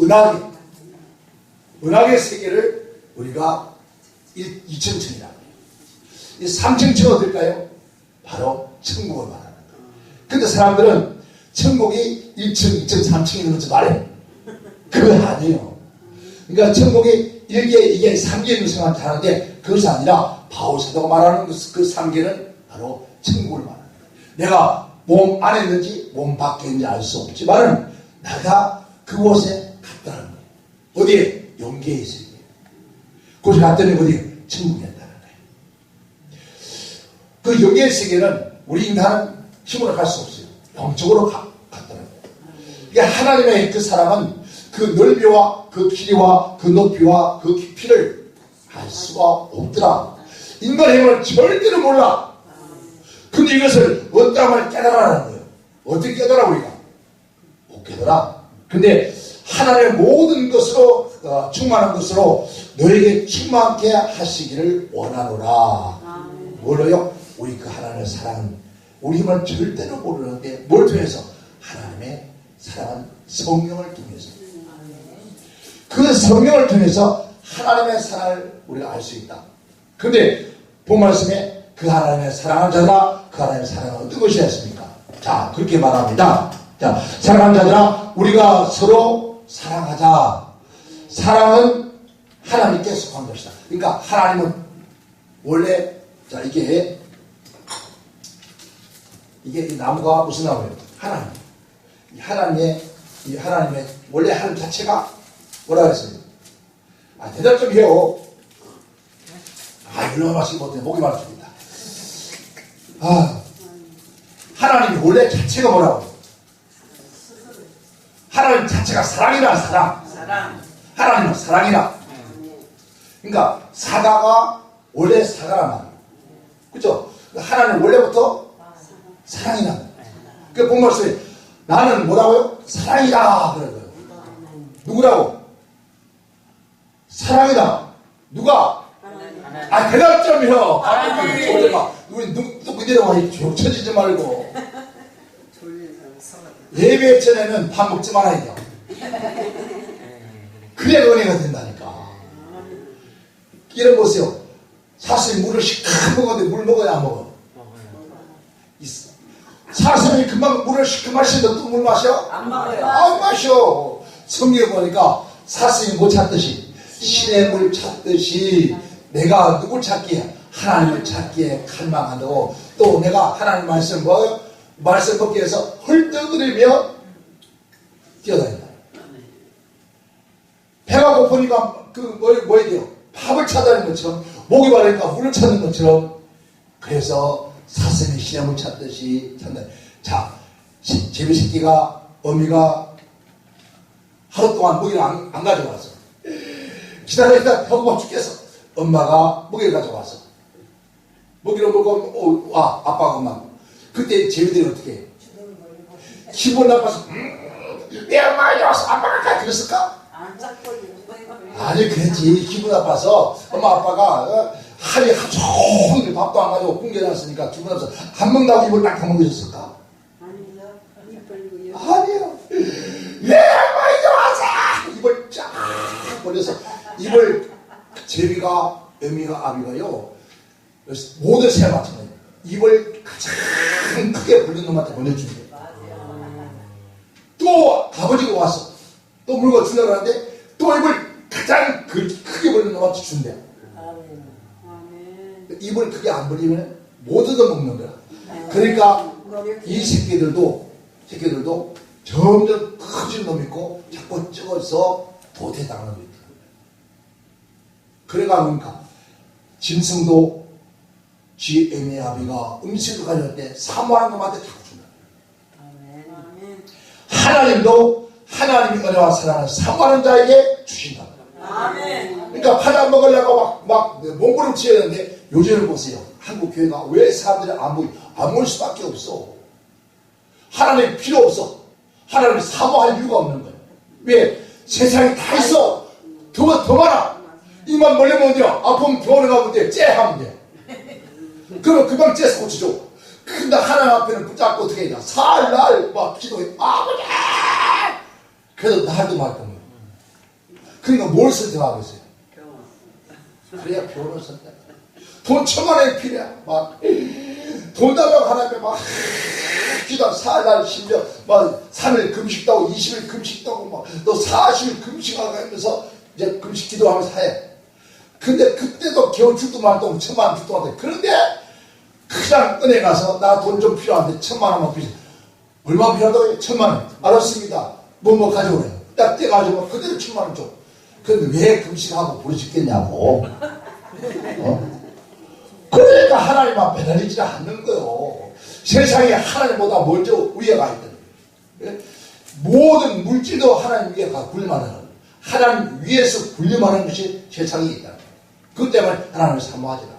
은하계 세계를 우리가 2층층이라고 해요. 이 3층층은 어딜까요? 바로 천국을 말하는 거예요. 근데 사람들은 천국이 1층, 2층, 3층 있는 줄 말해요. 그거 아니에요. 그러니까 천국이 1개, 2개, 3개 있는 사람한테 하는데 그것이 아니라 바울 사도가 말하는 그 3개는 바로 천국을 말하는 거예요. 내가 몸 안에 있는지 몸 밖에 있는지 알 수 없지만 내가 그곳에 갔다는 거예요. 어디에? 영계에 있어요. 그곳에 갔더니 어디에? 천국이었다는 거예요. 그 영계의 세계는 우리 인간은 힘으로 갈 수 없어요. 영적으로 갔다는 거예요. 그러니까 하나님의 그 사랑은 그 넓이와 그 길이와 그 높이와 그 깊이를 알 수가 없더라. 인간의 힘을 절대로 몰라. 근데 이것을 어떠함을 깨달아라는 거예요. 어떻게 깨달아 우리가? 못 깨달아. 근데 하나님의 모든 것으로 충만한 것으로 너에게 충만케 하시기를 원하노라. 뭐로요? 우리 그 하나님의 사랑은 우리 힘은 절대로 모르는데 뭘 통해서? 하나님의 사랑한 성령을 통해서. 그 성령을 통해서 하나님의 사랑을 우리가 알 수 있다. 근데 본 말씀에 그 하나님의 사랑한 자들아, 그 하나님의 사랑은 어떤 것이 했습니까? 자, 그렇게 말합니다. 자, 사랑하는 자들아, 우리가 서로 사랑하자. 사랑은 하나님께 속한 것이다. 그러니까 하나님은 원래, 자, 이게 이 나무가 무슨 나무예요? 하나님. 이 하나님의 원래 하나님 자체가 뭐라고 했습니까? 아, 대답 좀 해요. 아, 이런 말씀 못해. 목이 말습니다. 아, 하나님이 원래 자체가 뭐라고? 하나님 자체가 사랑이라, 사랑. 하나님은 사랑이라. 그러니까 사가가 원래 사가란 말이에요. 그죠? 하나님 원래부터 사랑이라. 그 본 말씀에 나는 뭐라고요? 사랑이다. 그런 거예요. 누구라고? 사랑이다. 누가? 아, 대답 좀 해요. 누구 내려와, 쳐지지 말고. 예배 전에는 밥 먹지 말아야 돼요. 그래야 은혜가 된다니까. 이런 거 보세요. 사실 물을 시큼 먹었는데 물 먹어야 안 먹어? 있어. 사슴이 금방 물을 시큼 마시는데 또 물 마셔? 안 먹어요. 안 마셔. 성경에 보니까 사슴이 뭐 찾듯이 신의 물 찾듯이 내가 누굴 찾기에? 하나님을 찾기에 갈망한다고. 또 내가 하나님 말씀 뭐요? 말씀 먹기 위해서 헐떡거리며 뛰어다닌다. 배가 고프니까 뭐 해야 돼요? 밥을 찾아내는 것처럼, 목이 마르니까 물을 찾는 것처럼. 그래서 사슴이 신의 물 찾듯이 찾는다. 자, 제비 새끼가, 어미가 하루 동안 먹이를 안 가져왔어. 기다리다 배고파 죽겠어. 엄마가 먹이를 가져왔어. 먹이를 먹고 아빠가 엄마. 그때 제비들이 어떻게 해? 기분 나빠서 내 엄마가 와서 아빠가 그랬을까? 아니, 그랬지. 기분 나빠서 엄마 아빠가 하루 종일 밥도 안 가지고 굶겨놨으니까 기분 나빠서 안 먹는다고 입을 딱 다물고 있었을까? 아니요. 내 엄마 이제 와서 입을 쫙 벌려서 입을, 제비가, 어미가, 아비가요, 모든 새가 마찬가지예요. 입을 가장 크게 벌린 놈한테 보내준대요. 또 아버지가 와서 또 물건 주려고 하는데 또 입을 가장 크게 벌린 놈한테 준대요. 입을 크게 안 벌리면 못 얻어먹는 거야. 그러니까 이 새끼들도 점점 커진 놈이 있고 자꾸 찍어서 도태당하는 놈이 있다. 그래가 보니까 짐승도 지 애미 아비가 음식을 가져올 때 사모하는 놈한테 다 준다. 하나님도 하나님의 은혜와 사랑을 사모하는 자에게 주신다. 그러니까 하나 먹으려고 막 몸부림치야 되는데 요즘을 보세요. 한국 교회가 왜 사람들이 안 모일 수밖에 없어. 하나님 필요 없어. 하나님을 사모할 이유가 없는 거예요. 왜? 세상에 다 있어. 더 많아. 이만 멀리면 어디야? 아프면 병원에 가면 돼. 째하면 돼. 그러면 금방 째서 고쳐줘. 근데 하나님 앞에는 붙잡고 어떻게 해야 돼? 살날 막 기도해. 아버지! 그래도 날도 말 거예요. 그러니까 뭘 선택하겠어요? 그래야 병원을 선택해. 돈 1000만 원이 필요해. 막 돈 달라고 하나님 앞에 막 기도 살날 심지어 막 3일 금식도 하고 20일 금식도 하고 막 또 40일 금식하고 하면서 이제 금식 기도하면서 해. 근데 그때도 겨우 죽도 말도 1000만 원 죽도 말도. 그런데 그냥 은혜 가서 나 돈 좀 필요한데 1000만 원만 필요해. 얼마 필요하다고 해? 1000만 원. 알았습니다. 뭐 가져오래요. 딱 떼가지고 그대로 1000만 원 줘. 그런데 왜 금식하고 부르짖겠냐고. 그러니까 하나님 앞에 달리지 않는 거요. 세상에 하나님보다 먼저 위에가 있거든. 모든 물질도 하나님 위에 가 굴만하는 거예요. 하나님 위에서 굴림하는 것이 세상에 있다. 그것 때문에 하나님을 사모하지 않아.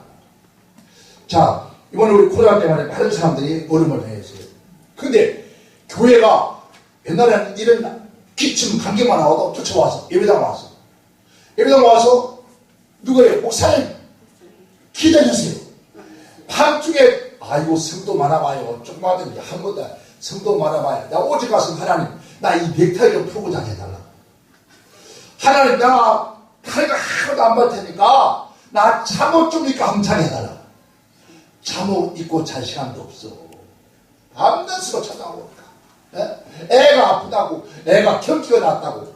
자, 이번에 우리 코로나 때문에 많은 사람들이 어려움을 당했어요. 근데 교회가 옛날에는 이런 기침 감기만 나와도 쫓아와서 예배당 와서 예배당 와서 누구래요? 목사님 기도해주세요. 밤중에 아이고 성도 많아봐요. 조금만 한 번도 성도 많아봐요. 나 오직 가서 하나님 나 이 넥타이 좀 풀고 자게 해달라. 하나님 내가 칼가 하나도 안 받을 테니까 나 잠옷 좀 입고 함창 해달라. 잠옷 입고 잘 시간도 없어. 밤낮으로 찾아오니까. 애가 아프다고 애가 경기가 났다고.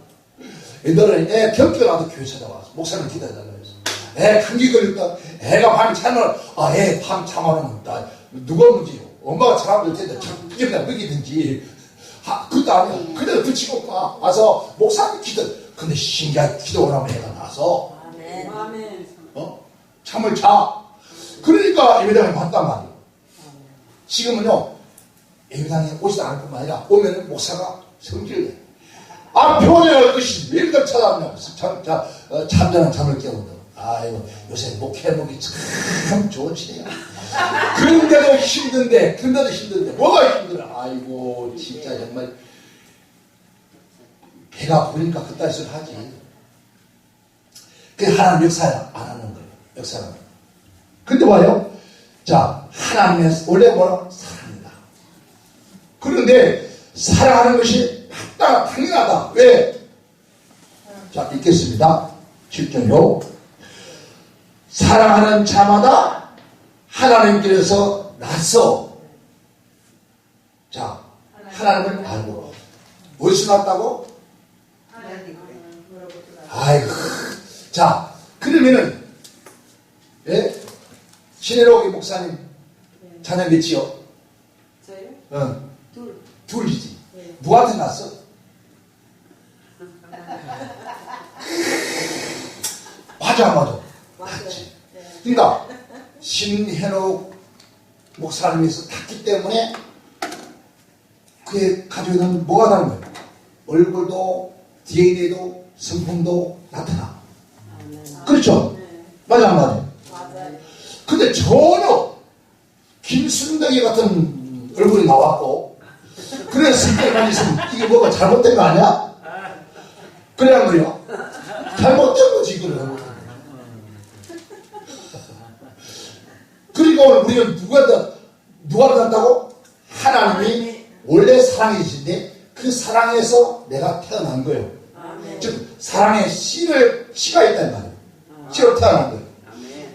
너는 애 경기가 나도 교회 찾아와서 목사님 기다려달라 해서 애 감기 걸렸다. 애가 밤에 참으면 애 밤 참아놓으면 누가 문제요? 엄마가 참아줄 텐데 기억나 먹이든지 그것도 아니야. 그대로 붙이고 와서 목사님 기도. 근데 신기하게 기도를 하면 애가 나서 아멘. 아멘. 잠을 자. 그러니까 예배당에 왔단 말이에요. 지금은요 예배당에 오지도 않을 뿐만 아니라 오면은 목사가 성질을 내. 표현할 것이 왜 이렇게 찾아왔냐고. 잠자는 잠을 깨운다. 아이고 요새 목회목이 참 좋은 시대야. 그런데도 힘든데 뭐가 힘들어. 아이고 진짜 정말 배가 부르니까 그딴 소리 하지. 그게 하나님 역사야 안 하는 거예요. 역사는. 근데 봐요. 자 하나님의 원래 뭐라 사랑이다. 그런데 사랑하는 것이 맞다 당연하다. 왜? 자 읽겠습니다. 7절요. 사랑하는 자마다 하나님께서 나서 자 하나님을 알고 어디서 났다고? 아이고 자 그러면은 신혜록이 목사님 자녀 몇이요? 저요? 응. 둘이지. 네. 누구한테 났어? 맞아. 맞아요. 네. 그러니까 신혜록 목사님에서 탔기 때문에 그의 가지고 있는 뭐가 다른 거예요? 얼굴도 DNA도 성품도 나타나. 그렇죠? 네. 맞아 안 맞아요? 맞아요. 근데 전혀 김순덕이 같은 얼굴이 나왔고 그래서 성격만 있으면 이게 뭐가 잘못된 거 아니야? 그래 안 그래요? 잘못된 거지 이거는. 그리고 우리는 누가 된다고? 하나님이 원래 사랑이신데 그 사랑에서 내가 태어난 거예요. 아멘. 즉 사랑의 씨가 있단 말이에요. 씨로 태어난 거예요.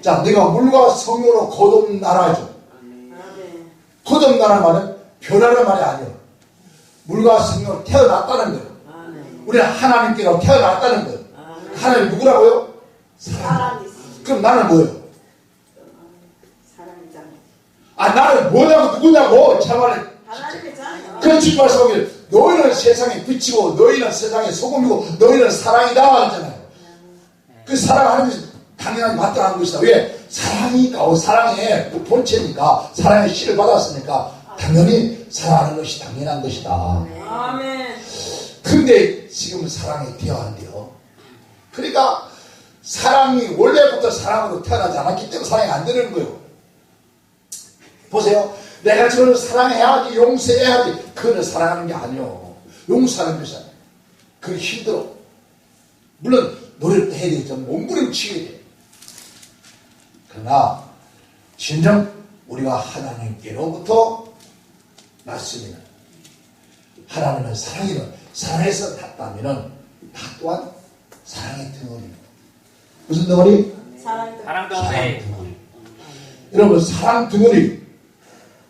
자, 내가 물과 성령으로 거듭나라죠. 아멘. 거듭나라는 말은 변하는 말이 아니에요. 물과 성령으로 태어났다는 거예요. 아멘. 우리는 하나님께로 태어났다는 거예요. 아멘. 하나님 누구라고요? 사랑이 있습니다. 그럼 나는 뭐예요? 사랑이잖아요. 나는 뭐냐고 누구냐고 참말해. 하나님이잖아요. 그런 주님 말씀하기를 너희는 세상에 빛이고 너희는 세상의 소금이고 너희는 사랑이다 하잖아요. 그 사랑하는 것이 당연하게 마땅한 것이다. 왜? 사랑이니까 사랑의 본체니까 사랑의 씨를 받았으니까 당연히 사랑하는 것이 당연한 것이다. 아멘. 근데 지금은 사랑이 되어야한대요. 그러니까 사랑이 원래부터 사랑으로 태어나지 않았기 때문에 사랑이 안 되는 거예요. 보세요. 내가 저를 사랑해야지 용서해야지 그거는 사랑하는 게 아니요. 용서하는 것이 아니에요. 그건 힘들어. 물론 노력도 해야 되겠죠. 몸부림치게 돼. 그러나 진정 우리가 하나님께로부터 났으면 하나님은 사랑이면 사랑에서 났다면 나 또한 사랑의 덩어리입니다. 무슨 덩어리? 사랑이 사랑 사랑 덩어리. 덩어리. 여러분 사랑 덩어리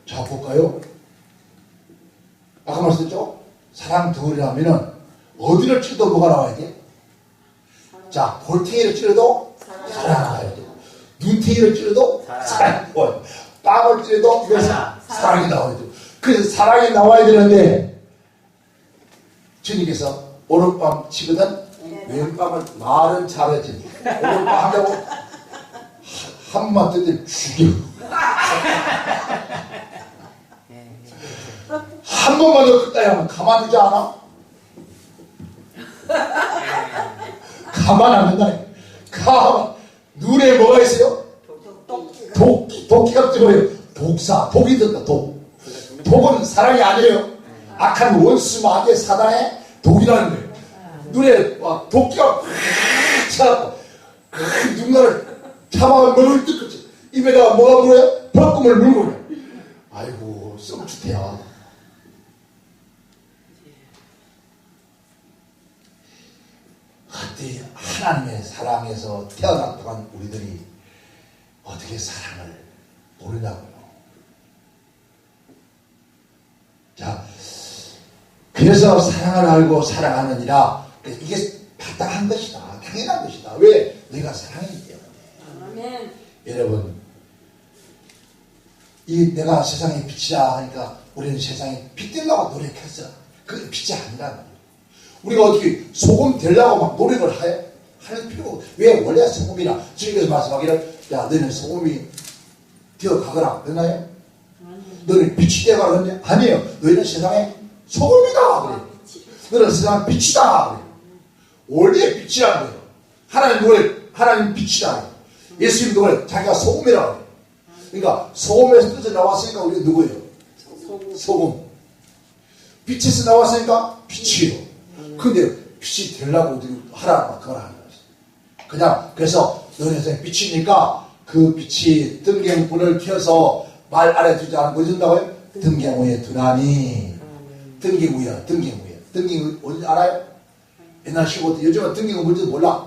자 볼까요? 아까 말씀드렸죠? 사랑 덩어리라면 어디를 찔러도 뭐가 나와야 돼? 자 볼탱이를 찔러도 사랑 나와야 돼. 눈탱이를 찔러도 사랑이 나와야 돼. 뺨을 찔러도 이것은 사랑이 나와야 돼. 그래서 사랑이 나와야 되는데 주님께서 오른밤 치거든 왼밤을 말은 잘하지 오른밤 한다고 한 번만 뜨면 죽여. 한 번만 더 그따위 하면 가만두지 않아? 가만 안 된다네. 가만. 눈에 뭐가 있어요? 도끼가 뜨거워요. 독사. 독이 든다. 독은 사랑이 아니에요. 악한 원수 마귀의 사단의 독이라는 거예요. 눈에 막 도끼가 팍 차갖고 누군가를 잡아가 물을 뜯겠지. 입에다가 뭐가 물어요? 볶음을 물고 그래. 아이고 썩주태야. 그때 하나님의 사랑에서 태어났던 우리들이 어떻게 사랑을 모르냐고요. 자, 그래서 사랑을 알고 사랑하느니라. 이게 마땅한 것이다. 당연한 것이다. 왜? 내가 사랑이기 때문에. 아멘. 여러분, 이 내가 세상의 빛이라 하니까 우리는 세상에 빛 되려고 노력했어. 그건 빛이 아니란 말이에요. 우리가 어떻게 소금 되려고 막 노력을 할 필요. 왜? 원래 소금이라 주님께서 말씀하기를 야 너는 소금이 되어가거라 그러나요? 너는 빛이 되어가라 그러냐? 아니에요. 너희는 세상의 소금이다 그래요. 너는 세상의 빛이다 그래요. 원래 빛이라는 거예요. 하나님 노래 하나님 빛이다. 예수님 노래 자기가 소금이라고 해요. 그러니까 소금에서 뜻이 나왔으니까 우리가 누구예요? 소금. 빛에서 나왔으니까 빛이에요. 근데 빛이 되려고 우리 하라고 그걸 하는 거예요. 그냥 그래서 너네 세상에 빛이니까 그 빛이 등갱불을 켜서 말 아래 두지 않고 해준다고요? 등갱 위에 두나니. 등갱 위에 등갱 어디 알아요? 옛날 시골 때 요즘은 등갱은 뭔지도 몰라.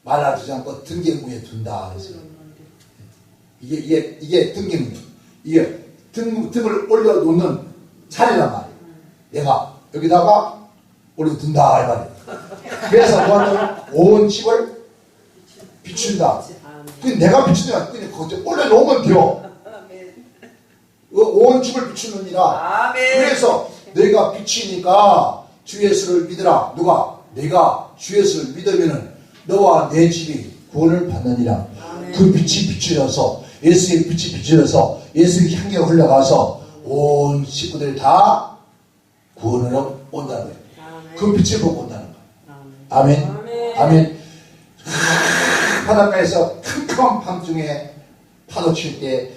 말 아래 두지 않고 등갱 위에 둔다 그래서 이게 등갱 이게 등을 올려놓는 자리란 말이에요. 내가 여기다가 올려둔다 이 말이에요. 그래서 뭐하냐면 온 집을 비춘다. 내가 비추니까 그냥 올려놓으면 돼요. 온 집을 비추느니라. 그래서 내가 비치니까 주 예수를 믿으라. 누가? 내가 주 예수를 믿으면은 너와 내 집이 구원을 받느니라. 그 빛이 비추어서 예수의 빛이 비추어서 예수의 향기가 흘러가서 온 식구들 다 구원으로 온다는 거예요. 그 빛을 보고 온다는 거예요. 아멘. 아멘. 바닷가에서 캄캄한 밤중에 파도 칠 때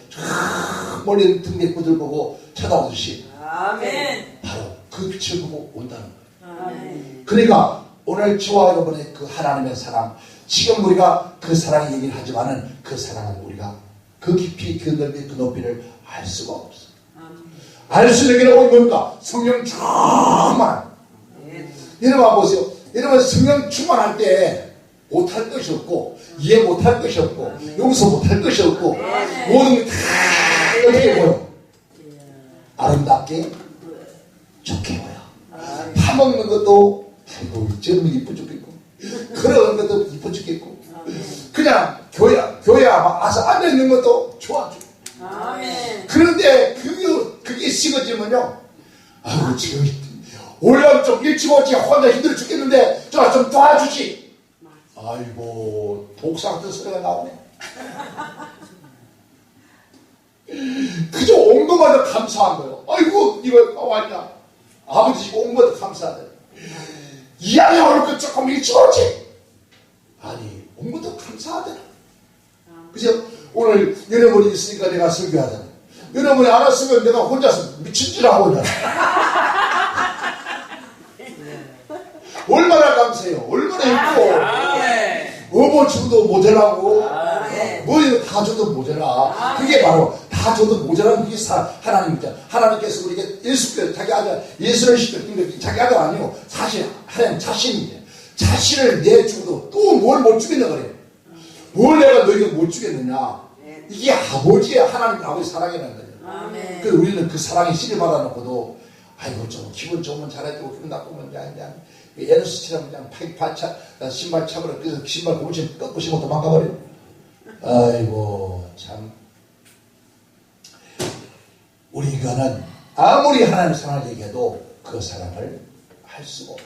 멀리 등대구들 보고 쳐다오듯이 바로 그 빛을 보고 온다는 거예요. 그러니까 오늘 저와 여러분의 그 하나님의 사랑, 지금 우리가 그 사랑의 얘기를 하지만은 그 사랑은 우리가 그 깊이 그 넓이 그 높이를 알 수가 없어. 알 수 있는 게 뭡니까? 성령 충만. 여러분 보세요. 여러분 성령 충만할 때 못할 것이 없고 이해 못할 것이 없고 용서 못할 것이 없고 모든 게 다 어떻게 보여? 아름답게 좋게 보여. 파먹는 것도 아이고 저놈이 이뻐 죽겠고 걸어가는 것도 이뻐 죽겠고 그냥 교회 와서 앉아있는 것도 좋아 죽고 그런데 그게 식어지면요 아이고 지금 올라오면 좀 일찍 오지 혼자 힘들어 죽겠는데 좀 도와주지. 아이고 독사 같은 소리가 나오네. 그저 온 것마다 감사한 거예요. 아이고 이거 왔냐. 아버지 온 것도 감사하다. 이왕에 올 것 조금 일찍 오지. 아니 온 것도 감사하다. 그죠? 오늘 여러분이 있으니까 내가 설교하잖아. 여러분이 안 왔으면 내가 혼자서 미친 줄 하고 있잖아. 얼마나 감사해요. 얼마나 있고 어머 주도 모자라고 뭐 다 줘도 모자라. 그게 바로 다 줘도 모자라는 그게 하나님입니다. 하나님께서 우리에게 예수께서 자기 아들 예수를 시켰던 게 자기 아들 아니고 사실 하나님 자신인데 자신을 내주고도 또 뭘 못 주겠냐 그래. 뭘 내가 너에게 못 주겠느냐. 이게 아버지의 하나님 아버지 사랑이라는 거죠. 그래서 우리는 그 사랑에 씨를 받아놓고도 아이고 좀 기분 좋으면 잘해주고 기분 나쁘면 그냥 에너스처럼 그냥 파차 신발 차버려. 그래서 신발 고무신 꺾으시고 도망가버려. 아이고 참 우리가는 아무리 하나님의 사랑을 얘기해도 그 사랑을 할 수가 없다.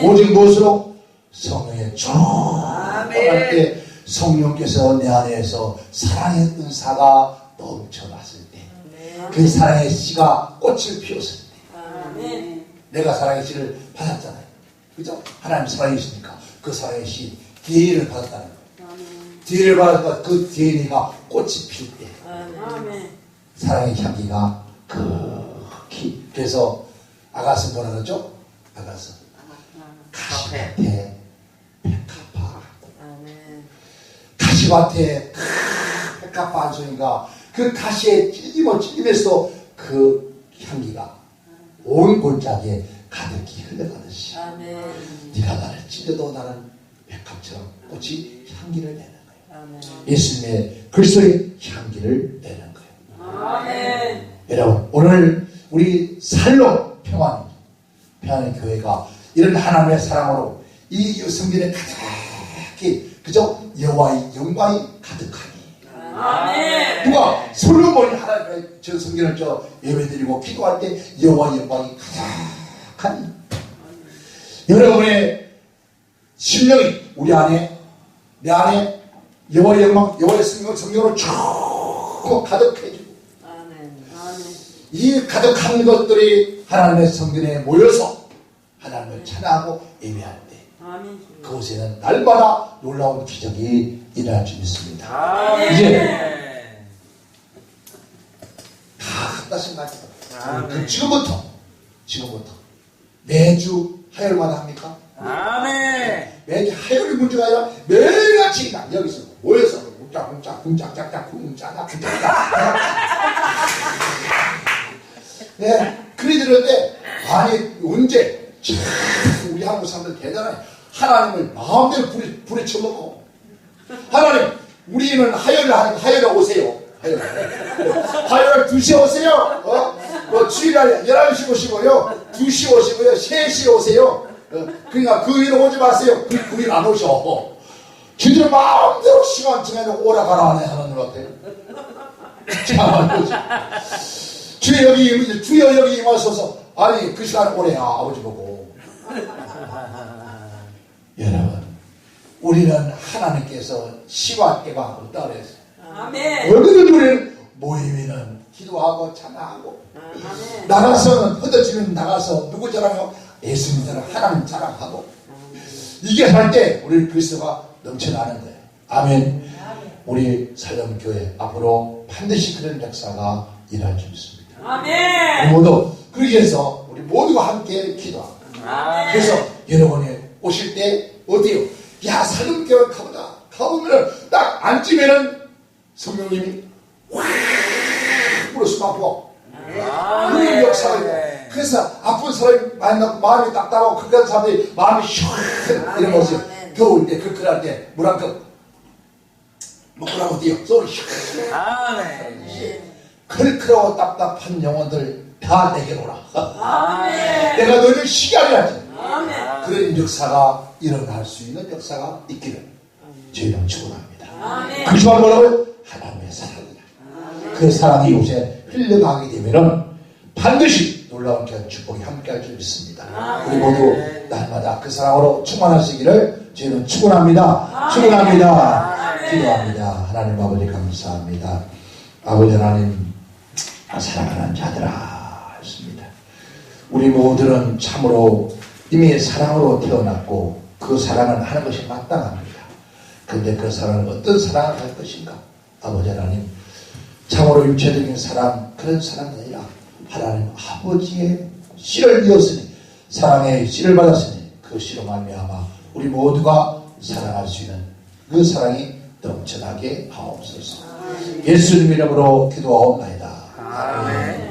오직 무엇으로? 성령의 충만할 때 성령께서 내 안에서 사랑의 은사가 넘쳐났을 때 그 사랑의 씨가 꽃을 피웠을 때 내가 사랑의 씨를 받았잖아요. 그죠? 하나님 사랑이시니까 그 사랑의 씨 DNA를 받았다는 거예요. DNA를 받았으니까 그 DNA가 꽃이 필 때 사랑의 향기가 극히. 그래서 아가스 뭐라 그러죠? 아가스 가시밭에 백합화. 가시밭에 백합 반송인가 그 가시에 찔림에서 그 향기가 온 골짜기에 가득히 흘러가듯이 네가 나를 찔려도 나는 백합처럼 꽃이 향기를 내는 거예요. 예수님의 그리스도의 향기를 내는 거예요. 여러분 오늘 우리 살로 평안의 교회가 이런 하나님의 사랑으로 이 성전에 가득히 그저 여호와의 영광이 가득하니 누가 솔로몬이 하나님의 저 성전을 저 예배드리고 기도할 때 여호와의 영광이 가득하니 여러분의 심령이 우리 안에 내 안에 여호와의 영광 여호와의 성령으로 쭉 가득해지고 이 가득한 것들이 하나님의 성전에 모여서 하나님을 찬양하고 예배할 때 그곳에는 날마다 놀라운 기적이 일어날 줄 믿습니다. 이제 다 한다신 말씀. 그 지금부터 매주 화요일마다 합니까? 매주 화요일 문제가 아니라 매일같이 여기서 모여서 쿵짝짝짝쿵짝짝짝 네, 그리 들었는데 아니 언제 참 우리 한국 사람들 대단해. 하나님을 마음대로 부리쳐먹고 하나님 우리는 화요일에 하니까 화요일에 오세요. 화요일 2시에 오세요. 주일날 11시 오시고요 2시 오시고요 3시에 오세요. 그러니까 그 일에 오지 마세요. 그 일 안 오셔. 진짜 마음대로 시간 정해놓고 오라 가라 하는 것 같아요. 참 주여 여기 임하셔서 아니 그 시간에 오래야 아버지 보고. 여러분 우리는 하나님께서 시와 때가 없다 그랬어요. 어디든 우리는 모이면은 기도하고 찬양하고 나가서는 흩어지면 나가서 누구 자랑하고 예수님 자랑 하나님 자랑하고 이게 할 때 우리 그리스도가 넘쳐나는 거예요. 아멘. 우리 살림교회 앞으로 반드시 그런 역사가 일어날 줄 믿습니다. 우리 모두 그렇게 해서 우리 모두가 함께 기도하고 그래서 여러분이 오실 때 어디요? 야 살림교회 가보자. 가보면은 딱 앉으면은 성령님이 확 불어서 아프고 그런 역사가 있고 그래서 아픈 사람이 만나고 마음이 딱딱하고 그런 사람들이 마음이 시원해 이런 모습 겨울 때 그럴 때 물 한 컵 먹고 나고 뛰어 소리 시원해 클클하고 답답한 영혼들 다 내게 오라. 내가 너희를 쉬게 하려 하지. 그런 역사가 일어날 수 있는 역사가 있기를 저희는 축원합니다. 그 시간 뭐라고요? 하나님의 사랑이다. 그 사랑이 요새 흘러가게 되면은 반드시 놀라운 귀한 축복이 함께할 줄 믿습니다. 우리 모두 날마다 그 사랑으로 충만하시기를 저희는 축원합니다. 기도합니다. 하나님 아버지 감사합니다. 아버지 하나님 사랑하는 자들아 했습니다. 우리 모두는 참으로 이미 사랑으로 태어났고 그 사랑을 하는 것이 마땅합니다. 그런데 그 사랑은 어떤 사랑을 할 것인가? 아버지 하나님 참으로 육체적인 사랑 그런 사랑이 아니라 하나님 아버지의 씨를 이었으니 사랑의 씨를 받았으니 그 씨로 말미암아 우리 모두가 사랑할 수 있는 그 사랑이 넘쳐나게 하옵소서. 예수님 이름으로 기도하옵나이다. 아멘.